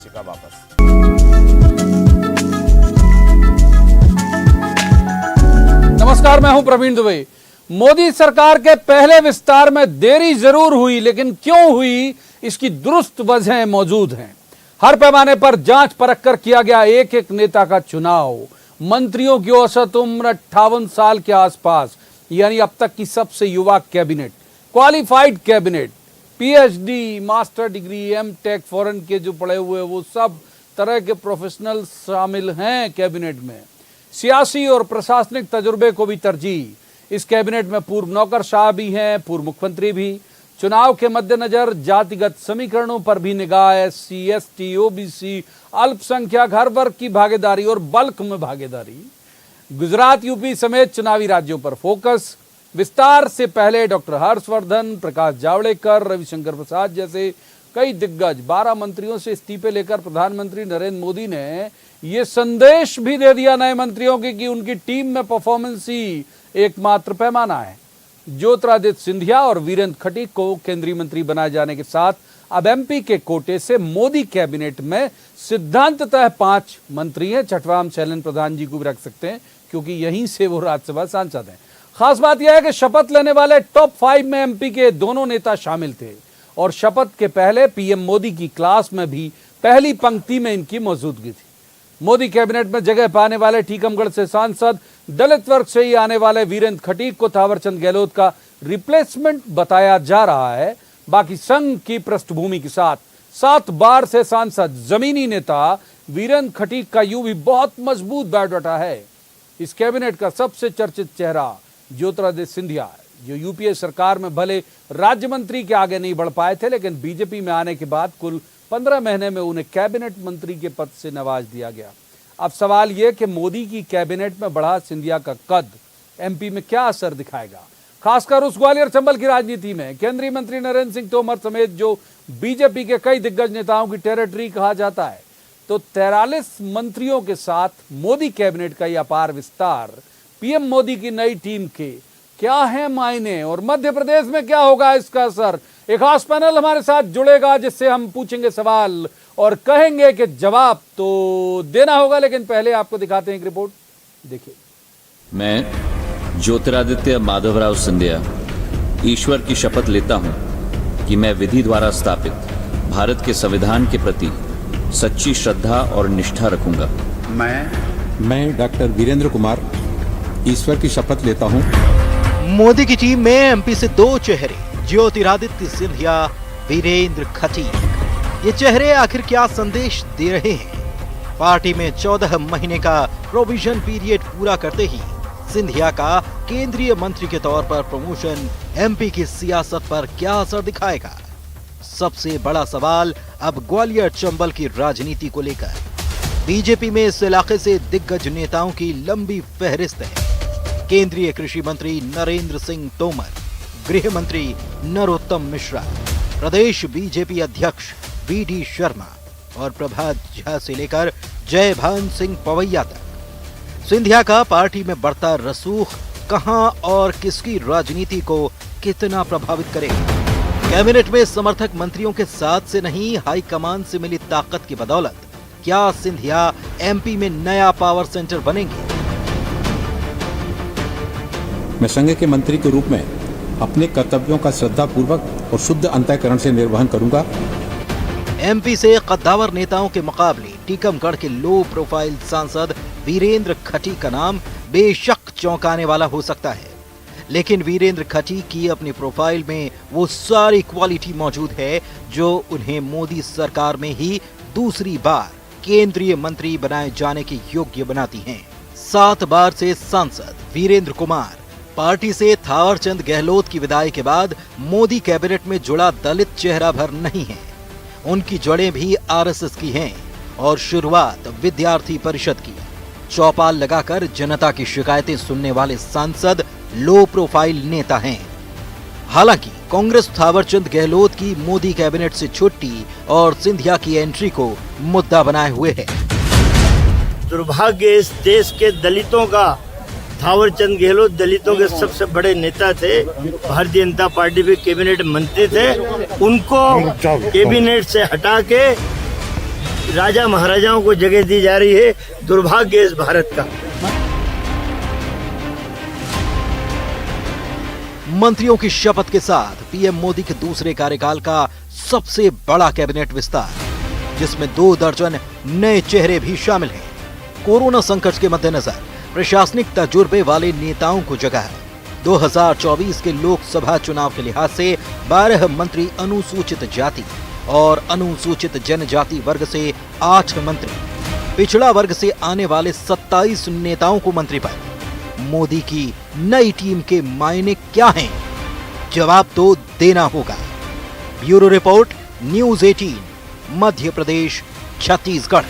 का वापस। नमस्कार, मैं हूं प्रवीण दुबे। मोदी सरकार के पहले विस्तार में देरी जरूर हुई, लेकिन क्यों हुई इसकी दुरुस्त वजहें मौजूद हैं। हर पैमाने पर जांच परख कर किया गया एक एक नेता का चुनाव। मंत्रियों की औसत उम्र 58 साल के आसपास, यानी अब तक की सबसे युवा cabinet, qualified cabinet, PhD, master degree, MTech, foreign के जो पढ़े हुए वो सब तरह के प्रोफेशनल शामिल हैं कैबिनेट में। सियासी और प्रशासनिक तजुर्बे को भी तरजीह। इस कैबिनेट में पूर्व नौकरशाह भी हैं, पूर्व मुख्यमंत्री भी। चुनाव के मद्देनजर जातिगत समीकरणों पर भी निगाह, एससी, एसटी, ओबीसी, अल्पसंख्यक, हर वर्ग की भागीदारी और बल्क में भागीदारी। गुजरात, यूपी समेत चुनावी राज्यों पर फोकस। विस्तार से पहले डॉक्टर हर्षवर्धन, प्रकाश जावड़ेकर, रविशंकर प्रसाद जैसे कई दिग्गज 12 मंत्रियों से इस्तीफे लेकर प्रधानमंत्री नरेंद्र मोदी ने ये संदेश भी दे दिया नए मंत्रियों की कि उनकी टीम में परफॉर्मेंस ही एकमात्र पैमाना है। ज्योतिरादित्य सिंधिया और वीरेंद्र खटीक को केंद्रीय मंत्री बनाए जाने के साथ अब एमपी के कोटे से मोदी कैबिनेट में सिद्धांततः 5 मंत्री हैं। छठवां हम शैलेंद्र प्रधान जी को भी रख सकते हैं, क्योंकि यहीं से वो राज्यसभा सांसद हैं। खास बात यह है कि शपथ लेने वाले टॉप 5 में एमपी के दोनों नेता शामिल थे और शपथ के पहले पीएम मोदी की क्लास में भी पहली पंक्ति में इनकी मौजूदगी थी। मोदी कैबिनेट में जगह पाने वाले टीकमगढ़ से सांसद, दलित वर्ग से ही आने वाले वीरेंद्र खटीक को थावरचंद गहलोत का रिप्लेसमेंट बताया जा रहा है। बाकी संघ की पृष्ठभूमि के साथ 7 बार से सांसद, जमीनी नेता वीरेंद्र खटीक का यूं भी बहुत मजबूत बायोडाटा है। इस कैबिनेट का सबसे चर्चित चेहरा ज्योतिरादित्य सिंधिया, जो यूपीए सरकार में भले राज्य मंत्री के आगे नहीं बढ़ पाए थे, लेकिन बीजेपी में आने के बाद कुल 15 महीने में उन्हें कैबिनेट मंत्री के पद से नवाज दिया गया। अब सवाल यह कि मोदी की कैबिनेट में बढ़ा सिंधिया का कद एमपी में क्या असर दिखाएगा, खासकर उस ग्वालियर चंबल की राजनीति में। केंद्रीय मंत्री नरेंद्र सिंह तोमर समेत जो बीजेपी के कई दिग्गज नेताओं की टेरिटरी कहा जाता है, तो 43 मंत्रियों के साथ मोदी कैबिनेट का यह अपार विस्तार पीएम मोदी की नई टीम के क्या है मायने, और मध्य प्रदेश में क्या होगा इसका असर। एक खास पैनल हमारे साथ जुड़ेगा, जिससे हम पूछेंगे सवाल और कहेंगे कि जवाब तो देना होगा। लेकिन पहले आपको दिखाते हैं एक रिपोर्ट, देखिए। मैं ज्योतिरादित्य माधवराव सिंधिया ईश्वर की शपथ लेता हूं कि मैं विधि द्वारा स्थापित भारत के संविधान के प्रति सच्ची श्रद्धा और निष्ठा रखूंगा। मैं डॉक्टर वीरेंद्र कुमार ईश्वर की शपथ लेता हूं। मोदी की टीम में एमपी से 2 चेहरे, ज्योतिरादित्य सिंधिया, वीरेंद्र खटीक। ये चेहरे आखिर क्या संदेश दे रहे हैं? पार्टी में 14 महीने का प्रोविजन पीरियड पूरा करते ही सिंधिया का केंद्रीय मंत्री के तौर पर प्रमोशन एमपी की सियासत पर क्या असर दिखाएगा? सबसे बड़ा सवाल अब ग्वालियर चंबल की राजनीति को लेकर। बीजेपी में इस इलाके से दिग्गज नेताओं की लंबी फहरिस्त है। केंद्रीय कृषि मंत्री नरेंद्र सिंह तोमर, गृह मंत्री नरोत्तम मिश्रा, प्रदेश बीजेपी अध्यक्ष वीडी शर्मा और प्रभात झा से लेकर जयभान सिंह पवैया तक। सिंधिया का पार्टी में बढ़ता रसूख कहां और किसकी राजनीति को कितना प्रभावित करेगा? कैबिनेट में समर्थक मंत्रियों के साथ से नहीं, हाईकमान से मिली ताकत की बदौलत क्या सिंधिया एमपी में नया पावर सेंटर बनेंगे? मैं संघ के मंत्री के रूप में अपने कर्तव्यों का श्रद्धापूर्वक और शुद्ध अंतःकरण से निर्वहन करूंगा। एमपी से कद्दावर नेताओं के मुकाबले टीकमगढ़ के लो प्रोफाइल सांसद वीरेंद्र खटीक का नाम बेशक चौंकाने वाला हो सकता है, लेकिन वीरेंद्र खटीक की अपनी प्रोफाइल में वो सारी क्वालिटी मौजूद है जो उन्हें मोदी सरकार में ही दूसरी बार केंद्रीय मंत्री बनाए जाने के योग्य बनाती हैं। 7 बार से सांसद वीरेंद्र कुमार पार्टी से थावरचंद गहलोत की विदाई के बाद मोदी कैबिनेट में जुड़ा दलित चेहरा भर नहीं है। उनकी जड़ें भी आरएसएस की हैं और शुरुआत विद्यार्थी परिषद की। चौपाल लगाकर जनता की शिकायतें सुनने वाले सांसद लो प्रोफाइल नेता हैं। हालांकि कांग्रेस थावरचंद गहलोत की मोदी कैबिनेट से छुट्टी और सिंधिया की एंट्री को मुद्दा बनाए हुए है। दुर्भाग्य इस देश के दलितों का, थावरचंद गहलोत दलितों के सबसे बड़े नेता थे, भारतीय जनता पार्टी के कैबिनेट मंत्री थे, उनको कैबिनेट से हटा के राजा महाराजाओं को जगह दी जा रही है। दुर्भाग्य है इस भारत का। मंत्रियों की शपथ के साथ पीएम मोदी के दूसरे कार्यकाल का सबसे बड़ा कैबिनेट विस्तार, जिसमें 2 दर्जन नए चेहरे भी शामिल हैं। कोरोना संकट के मद्देनजर प्रशासनिक तजुर्बे वाले नेताओं को जगह है। 2024 के लोकसभा चुनाव के लिहाज से 12 मंत्री अनुसूचित जाति और अनुसूचित जनजाति वर्ग से 8 मंत्री, पिछड़ा वर्ग से आने वाले 27 नेताओं को मंत्री पद। मोदी की नई टीम के मायने क्या हैं? जवाब तो देना होगा। Bureau report, news 18, Madhya Pradesh, Chhattisgarh.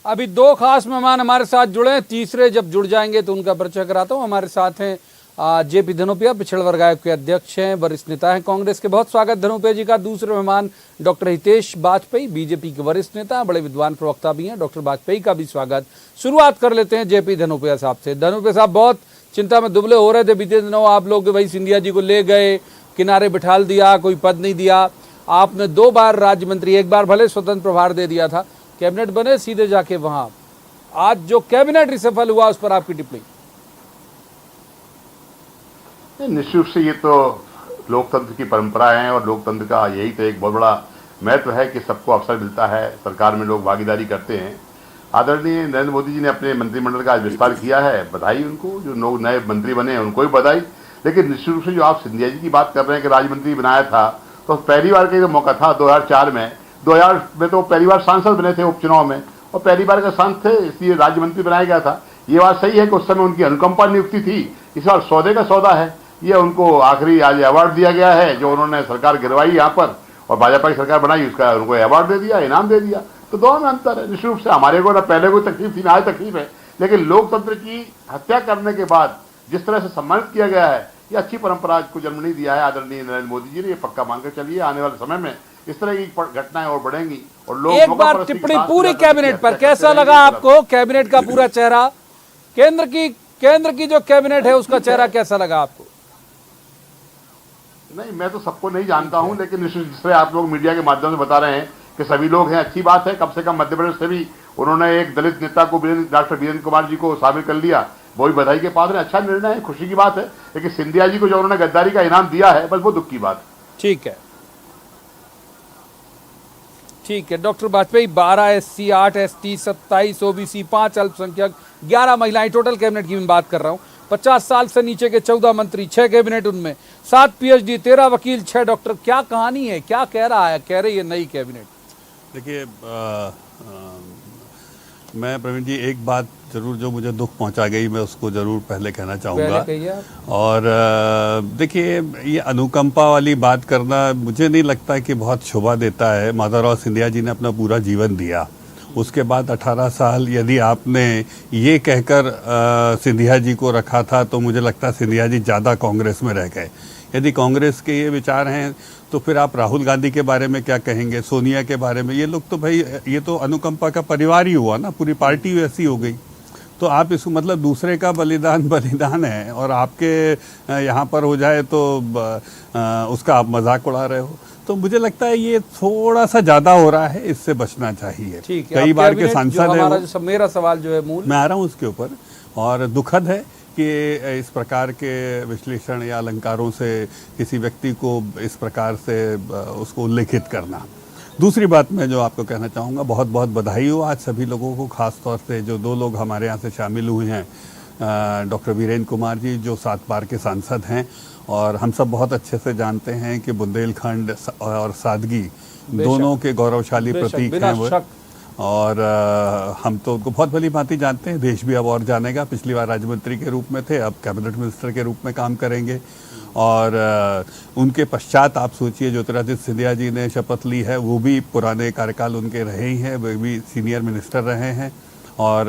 अभी 2 खास मेहमान हमारे साथ जुड़े हैं, तीसरे जब जुड़ जाएंगे तो उनका परिचय कराता हूं। हमारे साथ हैं जेपी धनोपिया, पिछड़ा वर्ग आयोग के अध्यक्ष हैं, वरिष्ठ नेता हैं कांग्रेस के। बहुत स्वागत धनोपिया जी का। दूसरे मेहमान डॉक्टर हितेश वाजपेयी, बीजेपी के वरिष्ठ नेता, बड़े विद्वान प्रवक्ता भी हैं। डॉक्टर वाजपेयी का भी स्वागत। शुरुआत कर लेते हैं जेपी धनोपिया साहब से। धनोपिया साहब, बहुत चिंता में दुबले हो रहे थे बीते दिनों आप लोग, भाई सिंधिया जी को ले गए, किनारे बिठाल दिया, कोई पद नहीं दिया। आपने 2 बार राज्य मंत्री, 1 बार भले स्वतंत्र प्रभार दे दिया था, कैबिनेट बने सीधे जाके वहां। आज जो कैबिनेट रिसफल हुआ उस पर आपकी टिप्पणी? निश्चित रूप से ये तो लोकतंत्र की परंपरा है और लोकतंत्र का यही तो एक बहुत बड़ा महत्व है कि सबको अवसर मिलता है, सरकार में लोग भागीदारी करते हैं। आदरणीय नरेंद्र मोदी जी ने अपने मंत्रिमंडल का आज विस्तार किया है, बधाई उनको। जो लोग नए मंत्री बने हैं उनको भी बधाई। लेकिन निश्चित रूप से जो आप सिंधिया जी की बात कर रहे हैं कि राज्य मंत्री बनाया था, तो पहली बार का जो मौका था 2004 में, 2000 में तो पहली बार सांसद बने थे उपचुनाव में और पहली बार का सांसद थे, इसलिए राज्य मंत्री बनाया गया था। ये बात सही है कि उस समय उनकी अनुकंपा नियुक्ति थी। इस बार सौदे का सौदा है। ये उनको आखिरी आज अवार्ड दिया गया है, जो उन्होंने सरकार गिरवाई यहाँ पर और भाजपा की सरकार बनाई, उसका उनको अवार्ड दे दिया, इनाम दे दिया। तो दोनों में अंतर है। निश्चित रूप से हमारे को ना पहले कोई तकलीफ थी ना आज तकलीफ है, लेकिन लोकतंत्र की हत्या करने के बाद जिस तरह से सम्मानित किया गया है, ये अच्छी परंपरा को जन्म नहीं दिया है आदरणीय नरेंद्र मोदी जी ने। ये पक्का मानकर चलिए, आने वाले समय में इस तरह की घटनाएं और बढ़ेंगी और लोग। एक बार टिप्पणी पूरे कैबिनेट पर, कैसा लगा आपको कैबिनेट का पूरा चेहरा? केंद्र की जो कैबिनेट है उसका चेहरा कैसा लगा आपको? नहीं, मैं तो सबको नहीं जानता हूं, लेकिन जिस तरह आप लोग मीडिया के माध्यम से बता रहे हैं कि सभी लोग हैं, अच्छी बात है। कम से कम मध्य प्रदेश से भी उन्होंने एक दलित नेता को, डॉक्टर वीरेंद्र कुमार जी को शामिल कर लिया, वो भी बधाई के पात्र है। अच्छा निर्णय है, खुशी की बात है। लेकिन सिंधिया जी को जो उन्होंने गद्दारी का इनाम दिया है, बस वो दुख की बात है। ठीक है, ठीक है। Doctor Vajpayee, 12 SC, 8 ST, 27 OBC, 5 अल्पसंख्यक, 11 महिलाएं, टोटल कैबिनेट की मैं बात कर रहा हूं। 50 साल से नीचे के 14 मंत्री, 6 कैबिनेट, उनमें 7 PhD, 13 वकील, 6 डॉक्टर। क्या कहानी है, क्या कह रही है नई कैबिनेट? देखिए, मैं प्रवीण जी एक बात जरूर जो मुझे दुख पहुंचा गई, मैं उसको जरूर पहले कहना चाहूँगा। और देखिए, ये अनुकंपा वाली बात करना मुझे नहीं लगता कि बहुत शोभा देता है। माधवराव सिंधिया जी ने अपना पूरा जीवन दिया, उसके बाद 18 साल यदि आपने ये कहकर सिंधिया जी को रखा था, तो मुझे लगता है सिंधिया जी ज़्यादा कांग्रेस में रह गए। यदि कांग्रेस के ये विचार हैं तो फिर आप राहुल गांधी के बारे में क्या कहेंगे, सोनिया के बारे में? ये लोग तो भाई, ये तो अनुकंपा का परिवार ही हुआ ना, पूरी पार्टी वैसी हो गई। तो आप इसको मतलब दूसरे का बलिदान है और आपके यहाँ पर हो जाए तो उसका आप मजाक उड़ा रहे हो। तो मुझे लगता है ये थोड़ा सा ज़्यादा हो रहा है, इससे बचना चाहिए। कई बार के सांसद है। मेरा सवाल जो है मूल, मैं आ रहा हूँ उसके ऊपर, और दुखद है कि इस प्रकार के विश्लेषण या अलंकारों से किसी व्यक्ति को इस प्रकार से उसको उल्लेखित करना। दूसरी बात मैं जो आपको कहना चाहूँगा, बहुत बहुत बधाई हो आज सभी लोगों को, ख़ास तौर से जो 2 लोग हमारे यहाँ से शामिल हुए हैं, डॉक्टर वीरेंद्र कुमार जी जो 7 बार के सांसद हैं, और हम सब बहुत अच्छे से जानते हैं कि बुंदेलखंड और सादगी दोनों के गौरवशाली प्रतीक हैं वो। और हम तो उनको बहुत भली भांति जानते हैं, देश भी अब और जानेगा। पिछली बार राज्य मंत्री के रूप में थे, अब कैबिनेट मिनिस्टर के रूप में काम करेंगे। और उनके पश्चात आप सोचिए, ज्योतिरादित्य सिंधिया जी ने शपथ ली है, वो भी पुराने कार्यकाल उनके रहे ही हैं, वे भी सीनियर मिनिस्टर रहे हैं और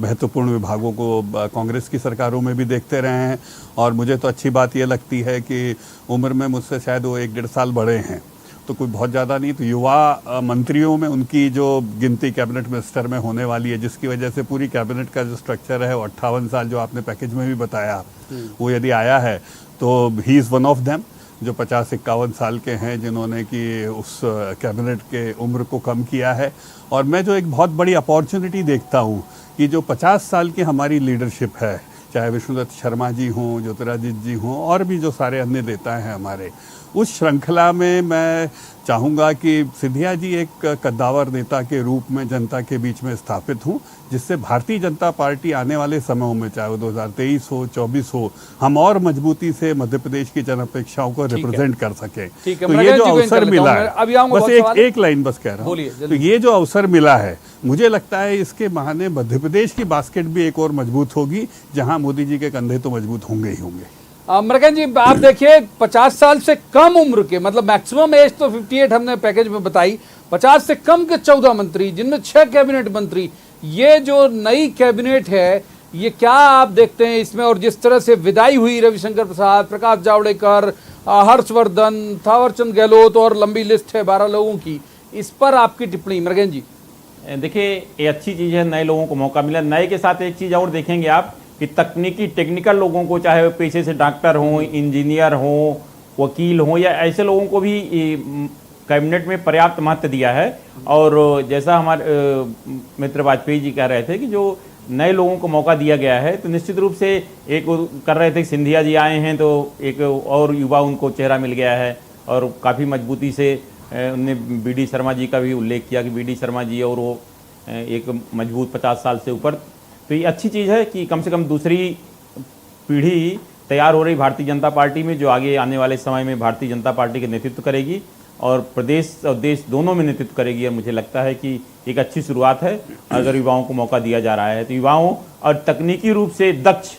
महत्वपूर्ण विभागों को कांग्रेस की सरकारों में भी देखते रहे हैं। और मुझे तो अच्छी बात ये लगती है कि उम्र में मुझसे शायद वो 1-1.5 साल बड़े हैं, तो कोई बहुत ज़्यादा नहीं। तो युवा मंत्रियों में उनकी जो गिनती कैबिनेट मिनिस्टर में होने वाली है, जिसकी वजह से पूरी कैबिनेट का जो स्ट्रक्चर है वो 58 साल जो आपने पैकेज में भी बताया, वो यदि आया है तो he is one of them. जो 50-51 साल के हैं, जिन्होंने कि उस कैबिनेट के उम्र को कम किया है। और मैं जो एक बहुत बड़ी अपॉर्चुनिटी देखता हूँ कि जो 50 साल की हमारी लीडरशिप है, चाहे विष्णुदत्त शर्मा जी हों, ज्योतिरादित्य जी हों, और भी जो सारे अन्य नेता हैं हमारे, उस श्रृंखला में मैं चाहूँगा कि सिंधिया जी एक कद्दावर नेता के रूप में जनता के बीच में स्थापित हों, जिससे भारतीय जनता पार्टी आने वाले समयों में, चाहे वो 2023 हो, 24 हो, हम और मजबूती से मध्य प्रदेश की जन अपेक्षाओं को रिप्रेजेंट कर सकें। तो ये जो अवसर मिला है, बस एक लाइन बस कह रहा हूँ, तो ये जो अवसर मिला है, मुझे लगता है इसके बहाने मध्य प्रदेश की बास्केट भी एक और मजबूत होगी, जहां मोदी जी के कंधे तो मजबूत होंगे ही होंगे। मृगन जी, आप देखिए 50 साल से कम उम्र के, मतलब मैक्सिमम एज तो 58 हमने पैकेज में बताई, 50 से कम के 14 मंत्री, जिनमें 6 कैबिनेट मंत्री, ये जो नई कैबिनेट है, ये क्या आप देखते हैं इसमें? और जिस तरह से विदाई हुई रविशंकर प्रसाद, प्रकाश जावड़ेकर, हर्षवर्धन, थावरचंद गहलोत, और लंबी लिस्ट है 12 लोगों की, इस पर आपकी टिप्पणी मृगन जी? देखिए, ये अच्छी चीज़ है, नए लोगों को मौका मिला। नए के साथ एक चीज़ और देखेंगे आप कि तकनीकी टेक्निकल लोगों को, चाहे वो पेशे से डॉक्टर हों, इंजीनियर हों, वकील हों, या ऐसे लोगों को भी कैबिनेट में पर्याप्त महत्व दिया है। और जैसा हमारे मित्र वाजपेयी जी कह रहे थे कि जो नए लोगों को मौका दिया गया है, तो निश्चित रूप से एक कर रहे थे कि सिंधिया जी आए हैं तो एक और युवा उनको चेहरा मिल गया है, और काफ़ी मजबूती से उनने बीडी शर्मा जी का भी उल्लेख किया कि बीडी शर्मा जी और वो एक मजबूत 50 साल से ऊपर। तो ये अच्छी चीज़ है कि कम से कम दूसरी पीढ़ी तैयार हो रही भारतीय जनता पार्टी में, जो आगे आने वाले समय में भारतीय जनता पार्टी के नेतृत्व करेगी और प्रदेश और देश दोनों में नेतृत्व करेगी। और मुझे लगता है कि एक अच्छी शुरुआत है अगर युवाओं को मौका दिया जा रहा है। तो युवाओं और तकनीकी रूप से दक्ष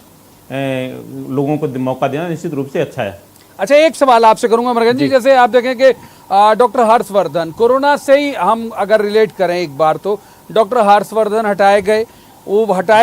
लोगों को मौका देना निश्चित रूप से अच्छा है। अच्छा, एक सवाल आपसे करूंगा मृगन जी, जैसे आप देखें कि डॉक्टर हर्षवर्धन, कोरोना से ही हम अगर रिलेट करें एक बार, तो डॉक्टर हर्षवर्धन हटाए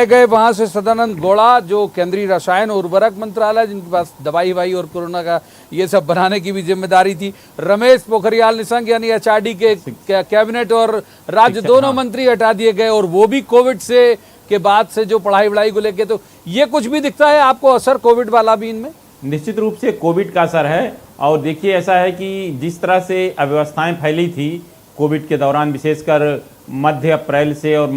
गए, वहां से सदानंद गौड़ा, जो केंद्रीय रसायन और उर्वरक मंत्रालय, जिनके पास दवाई वाई और कोरोना का ये सब बनाने की भी जिम्मेदारी थी, रमेश पोखरियाल निशंक यानी HRD के कैबिनेट और राज्य दोनों मंत्री हटा दिए गए, और वो भी कोविड से के बाद से जो पढ़ाई वढ़ाई को लेके, तो ये कुछ भी दिखता है आपको असर कोविड वाला भी इनमें? निश्चित रूप से कोविड का असर है। और देखिए, ऐसा है कि जिस तरह से अव्यवस्थाएं फैली थी कोविड के दौरान, विशेषकर मध्य अप्रैल से और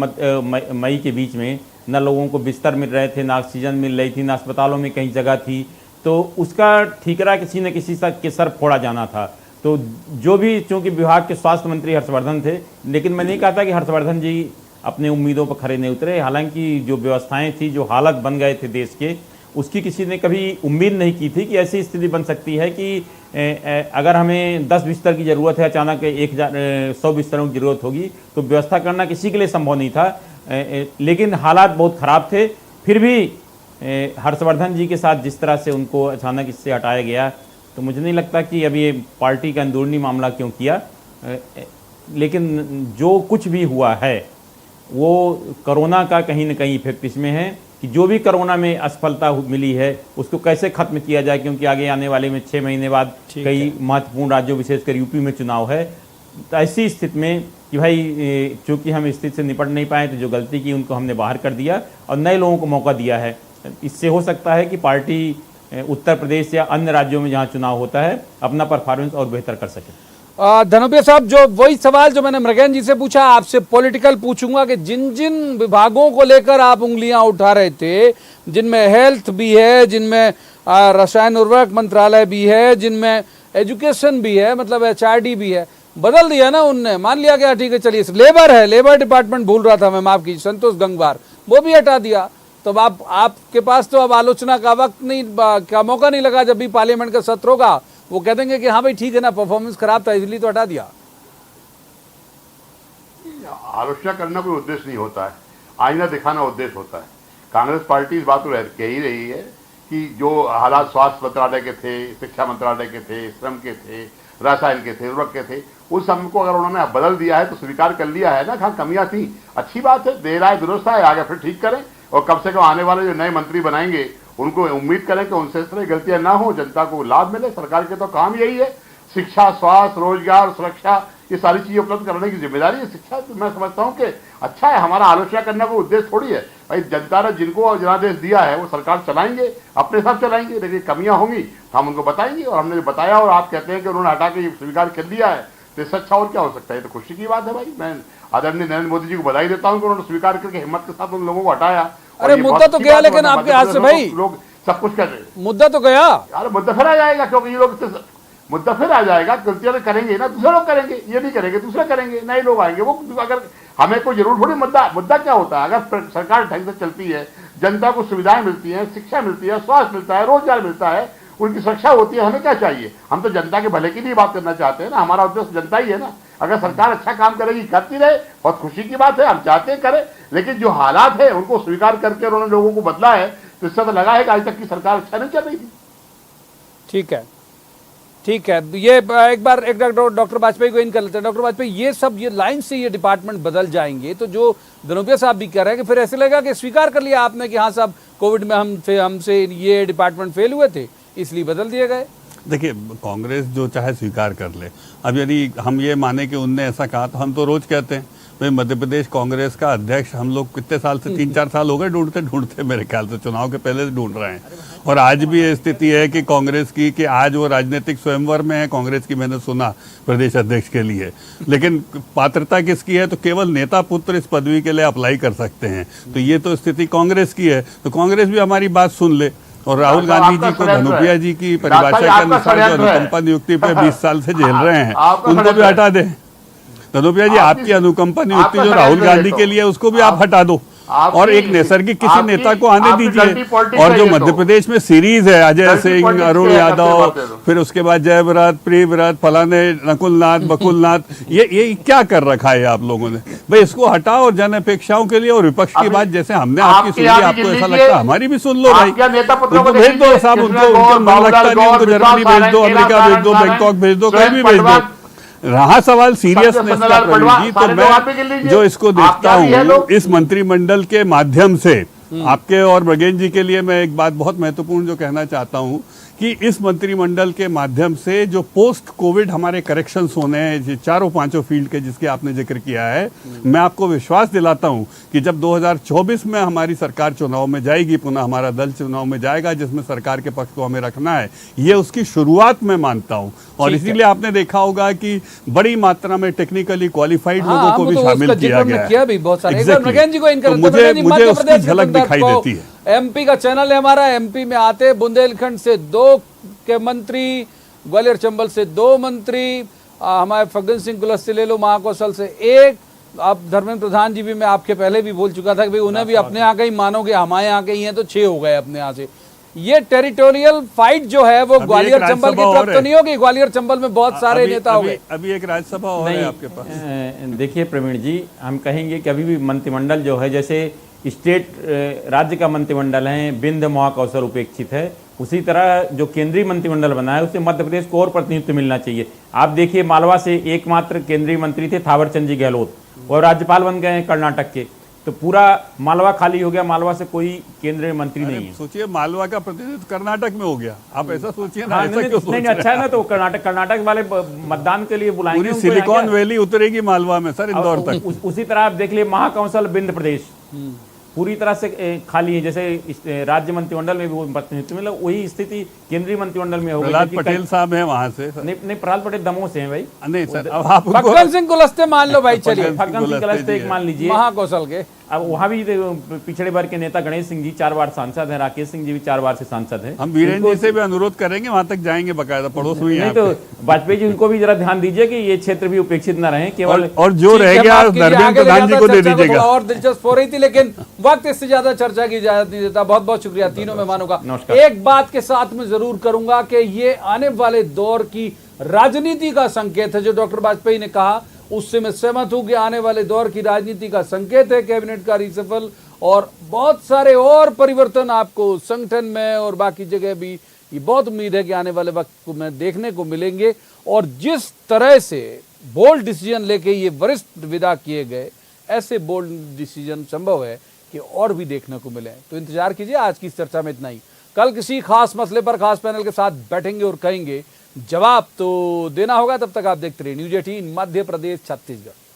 मई के बीच में, न लोगों को बिस्तर मिल रहे थे, ना ऑक्सीजन मिल रही थी, ना अस्पतालों में कहीं जगह थी, तो उसका ठीकरा किसी न किसी के सर फोड़ा जाना था। तो जो भी, चूंकि विभाग के स्वास्थ्य मंत्री हर्षवर्धन थे, लेकिन मैं नहीं कहता कि हर्षवर्धन जी अपने उम्मीदों पर खरे नहीं उतरे। हालांकि जो व्यवस्थाएं थी, जो हालत बन गए थे देश के, उसकी किसी ने कभी उम्मीद नहीं की थी कि ऐसी स्थिति बन सकती है कि अगर हमें 10 बिस्तर की ज़रूरत है, अचानक 100 बिस्तरों की ज़रूरत होगी, तो व्यवस्था करना किसी के लिए संभव नहीं था। लेकिन हालात बहुत ख़राब थे। फिर भी हर्षवर्धन जी के साथ जिस तरह से उनको अचानक इससे हटाया गया, तो मुझे नहीं लगता कि अब ये पार्टी का अंदरूनी मामला क्यों किया। लेकिन जो कुछ भी हुआ है, वो कोरोना का कहीं ना कहीं इफेक्ट इसमें है कि जो भी कोरोना में असफलता मिली है, उसको कैसे खत्म किया जाए, क्योंकि आगे आने वाले में 6 महीने बाद कई महत्वपूर्ण राज्यों, विशेषकर यूपी में चुनाव है। तो ऐसी स्थिति में कि भाई, चूंकि हम इस स्थिति से निपट नहीं पाए, तो जो गलती की उनको हमने बाहर कर दिया और नए लोगों को मौका दिया है। इससे हो सकता है कि पार्टी उत्तर प्रदेश या अन्य राज्यों में जहाँ चुनाव होता है, अपना परफॉर्मेंस और बेहतर कर सके। धनोपिया साहब, जो वही सवाल जो मैंने मृगन जी से पूछा, आपसे पॉलिटिकल पूछूंगा कि जिन जिन विभागों को लेकर आप उंगलियां उठा रहे थे, जिनमें हेल्थ भी है, जिनमें रसायन उर्वरक मंत्रालय भी है, जिनमें एजुकेशन भी है, मतलब HRD भी है, बदल दिया ना उनने। मान लिया गया ठीक है, चलिए लेबर है, लेबर डिपार्टमेंट भूल रहा था मैं, माफ कीजिए, संतोष गंगवार, वो भी हटा दिया। तो अब आपके पास तो अब आलोचना का वक्त नहीं, का मौका नहीं लगा। जब भी पार्लियामेंट का सत्र होगा, वो कह देंगे कि हाँ भाई ठीक है ना, परफॉर्मेंस खराब था इसलिए तो हटा दिया। आलोचना करना कोई उद्देश्य नहीं होता है, आईना दिखाना उद्देश्य होता है। कांग्रेस पार्टी इस बात को कह ही रही है कि जो हालात स्वास्थ्य मंत्रालय के थे, शिक्षा मंत्रालय के थे, श्रम के थे, रसायन के थे, उर्वरक के थे, उस सबको अगर उन्होंने बदल दिया है तो स्वीकार कर लिया है ना। हाँ, कमियां थी, अच्छी बात है, देर आए दुरुस्त आए, आगे फिर ठीक करें। और कम से कम आने वाले जो नए मंत्री बनाएंगे, उनको उम्मीद करें कि उनसे इस तरह गलतियां ना हो, जनता को लाभ मिले। सरकार के तो काम यही है, शिक्षा, स्वास्थ्य, रोजगार, सुरक्षा, ये सारी चीजें उपलब्ध कराने की जिम्मेदारी है। शिक्षा तो मैं समझता हूँ कि अच्छा है, हमारा आलोचना करने का उद्देश्य थोड़ी है भाई। जनता ने जिनको जनादेश दिया है वो सरकार चलाएंगे, अपने साथ चलाएंगे, लेकिन कमियां होंगी हम उनको बताएंगे। और हमने बताया और आप कहते हैं कि उन्होंने हटा के स्वीकार कर लिया है, तो इससे अच्छा और क्या हो सकता है। तो खुशी की बात है भाई। मैं आदरणीय नरेंद्र मोदी जी को बधाई देता हूँ कि उन्होंने स्वीकार करके हिम्मत के साथ उन लोगों को हटाया। अरे मुद्दा तो गया, लेकिन आपके हाथ से भाई लोग सब कुछ कर रहे हैं। मुद्दा तो गया यार मुद्दा फिर आ जाएगा, क्योंकि ये लोग मुद्दा फिर आ जाएगा। गलतियां करेंगे ना, दूसरे लोग करेंगे, ये नहीं करेंगे दूसरे करेंगे, नए लोग आएंगे। वो अगर हमें कोई जरूर थोड़ी मुद्दा क्या होता है, अगर सरकार ढंग से चलती है, जनता को सुविधाएं मिलती हैं, शिक्षा मिलती है, स्वास्थ्य मिलता है, रोजगार मिलता है, उनकी सुरक्षा होती है, हमें क्या चाहिए। हम तो जनता के भले के लिए बात करना चाहते हैं ना, हमारा उद्देश्य जनता ही है ना। अगर सरकार अच्छा काम करेगी, करती रहे, बहुत खुशी की बात है, हम चाहते हैं करे, लेकिन जो हालात है उनको स्वीकार करके उन्होंने लोगों को बदला है, तो इससे तो लगा है कि आज तक की सरकार अच्छा नहीं चल रही थी। ठीक है, ठीक है। ये एक बार एक डॉक्टर वाजपेयी को इन कर लेते हैं। डॉक्टर वाजपेयी, ये सब ये लाइन से ये डिपार्टमेंट बदल जाएंगे, तो जो धनोपिया साहब भी कह रहे हैं कि फिर ऐसे लगेगा कि स्वीकार कर लिया आपने कि हाँ साहब कोविड में हमसे ये डिपार्टमेंट फेल हुए थे, इसलिए बदल दिए गए। देखिए, कांग्रेस जो चाहे स्वीकार कर ले। अब यदि हम ये माने कि उनने ऐसा कहा, तो हम तो रोज कहते हैं भाई मध्य प्रदेश कांग्रेस का अध्यक्ष हम लोग कितने साल से 3-4 साल हो गए ढूंढते मेरे ख्याल से, चुनाव के पहले से ढूंढ रहे हैं। और आज भी ये स्थिति है कि कांग्रेस की कि आज वो राजनीतिक स्वयंवर में है कांग्रेस की, मैंने सुना प्रदेश अध्यक्ष के लिए। लेकिन पात्रता किसकी है, तो केवल नेता पुत्र इस पदवी के लिए अप्लाई कर सकते हैं। तो ये तो स्थिति कांग्रेस की है, तो कांग्रेस भी हमारी बात सुन ले। और राहुल गांधी जी को धनुपिया जी की परिभाषा के अनुसार जो अनुकंपा नियुक्ति पे 20 साल से झेल रहे हैं, उनको भी हटा दें। धनुपिया जी, आपकी अनुकंपा नियुक्ति जो राहुल गांधी के लिए, उसको भी आप हटा दो और एक नैसर्गिक किसी नेता को आने दीजिए। और जो मध्य प्रदेश में सीरीज है, अजय सिंह, अरुण यादव, फिर उसके बाद जयव्रत, प्रियव्रत, फलाने, नकुलनाथ, बकुलनाथ, ये क्या कर रखा है आप लोगों ने भाई। इसको हटाओ और जन अपेक्षाओं के लिए और विपक्ष की बात जैसे हमने आपकी सुनी, आपको ऐसा लगता है हमारी भी सुन लो भाई। उनको भेज दो साहब, उनको मन लगता नहीं, उनको जर्मनी भेज दो, अमेरिका भेज दो, बैंकॉक भेज दो, कहीं भी भेज दो। रहा सवाल सीरियसनेस का प्रवीण जी, तो मैं जो इसको देखता हूँ इस मंत्रिमंडल के माध्यम से, आपके और बघेल जी के लिए मैं एक बात बहुत महत्वपूर्ण जो कहना चाहता हूँ कि इस मंत्रिमंडल के माध्यम से जो पोस्ट कोविड हमारे करेक्शंस होने हैं, चारों पांचों फील्ड के जिसके आपने जिक्र किया है, मैं आपको विश्वास दिलाता हूं कि जब 2024 में हमारी सरकार चुनाव में जाएगी, पुनः हमारा दल चुनाव में जाएगा जिसमें सरकार के पक्ष को हमें रखना है, ये उसकी शुरुआत में मानता हूं। और इसीलिए आपने देखा होगा कि बड़ी मात्रा में टेक्निकली क्वालिफाइड लोगों को भी शामिल किया गया है। मुझे उसकी झलक दिखाई देती है। एमपी का चैनल है हमारा, एमपी में आते बुंदेलखंड से 2 के मंत्री, ग्वालियर चंबल से 2 मंत्री, हमारे फग्गन सिंह कुलस्ते ले लो, महाकौशल से 1। अब धर्मेंद्र प्रधान जी भी, मैं आपके पहले भी बोल चुका था कि भाई उन्हें भी अपने यहाँ के ही मानोगे, हमारे यहाँ के ही हैं, तो 6 हो गए अपने यहाँ से। ये टेरिटोरियल फाइट जो है वो ग्वालियर चंबल की तरफ तो नहीं होगी, ग्वालियर चंबल में बहुत सारे नेता हो गए। अभी एक राज्यसभा और है आपके पास। देखिए प्रवीण जी, हम कहेंगे कि अभी भी मंत्रिमंडल जो है, जैसे स्टेट राज्य का मंत्रिमंडल है, बिंद महाकौशल उपेक्षित है, उसी तरह जो केंद्रीय मंत्रिमंडल बना है उससे मध्य प्रदेश को और प्रतिनिधित्व मिलना चाहिए। आप देखिए, मालवा से एकमात्र केंद्रीय मंत्री थे थावरचंद जी गहलोत, और राज्यपाल बन गए हैं कर्नाटक के, तो पूरा मालवा खाली हो गया। मालवा से कोई केंद्रीय मंत्री नहीं है। सोचिए, मालवा का प्रतिनिधित्व कर्नाटक में हो गया, आप ऐसा सोचिए ना। नहीं, अच्छा है ना, तो कर्नाटक वाले मतदान के लिए बुलाएंगे। पूरी सिलिकॉन वैली उतरेगी मालवा में सर, इंदौर तक। उसी तरह आप देख लिए महाकौशल बिंद प्रदेश पूरी तरह से खाली है। जैसे राज्य मंत्रिमंडल में भी वो प्रतिनिधित्व मिला, वही स्थिति केंद्रीय मंत्रिमंडल में हो गई। प्रहलाद पटेल साहब हैं वहां से। नहीं, प्रहलाद पटेल दमोह से हैं भाई। नहीं सर, अब आप फग्गन सिंह कुलस्ते मान लो भाई, चलिए फग्गन सिंह कुलस्ते एक मान लीजिए, महाकौशल के। अब वहाँ भी पिछड़े वर्ग के नेता गणेश सिंह जी 4 बार सांसद हैं, राकेश सिंह जी भी 4 बार से सांसद हैं। हम वीरेंद्र जी से भी अनुरोध करेंगे, वहां तक जाएंगे बकायदा, पड़ोस में। नहीं तो वाजपेयी जी, उनको भी जरा ध्यान दीजिए कि ये क्षेत्र भी उपेक्षित न रहे केवल। और जो रह गया धर्मेंद्र प्रधान जी को दे दीजिएगा। और दिलचस्प हो रही थी, लेकिन वक्त इससे ज्यादा चर्चा की इजाजत नहीं देता। बहुत बहुत शुक्रिया तीनों मेहमानों का। एक बात के साथ में जरूर करूंगा कि ये आने वाले दौर की राजनीति का संकेत है, जो डॉक्टर वाजपेयी ने कहा उससे मैं सहमत हूं कि आने वाले दौर की राजनीति का संकेत है कैबिनेट का रिसफल, और बहुत सारे और परिवर्तन आपको संगठन में और बाकी जगह भी ये बहुत उम्मीद है कि आने वाले वक्त में देखने को मिलेंगे। और जिस तरह से बोल्ड डिसीजन लेके ये वरिष्ठ विदा किए गए, ऐसे बोल्ड डिसीजन संभव है कि और भी देखने को मिले। तो इंतजार कीजिए। आज की इस चर्चा में इतना ही। कल किसी खास मसले पर खास पैनल के साथ बैठेंगे और कहेंगे जवाब तो देना होगा। तब तक आप देखते रहिए न्यूज़ 18 मध्य प्रदेश छत्तीसगढ़।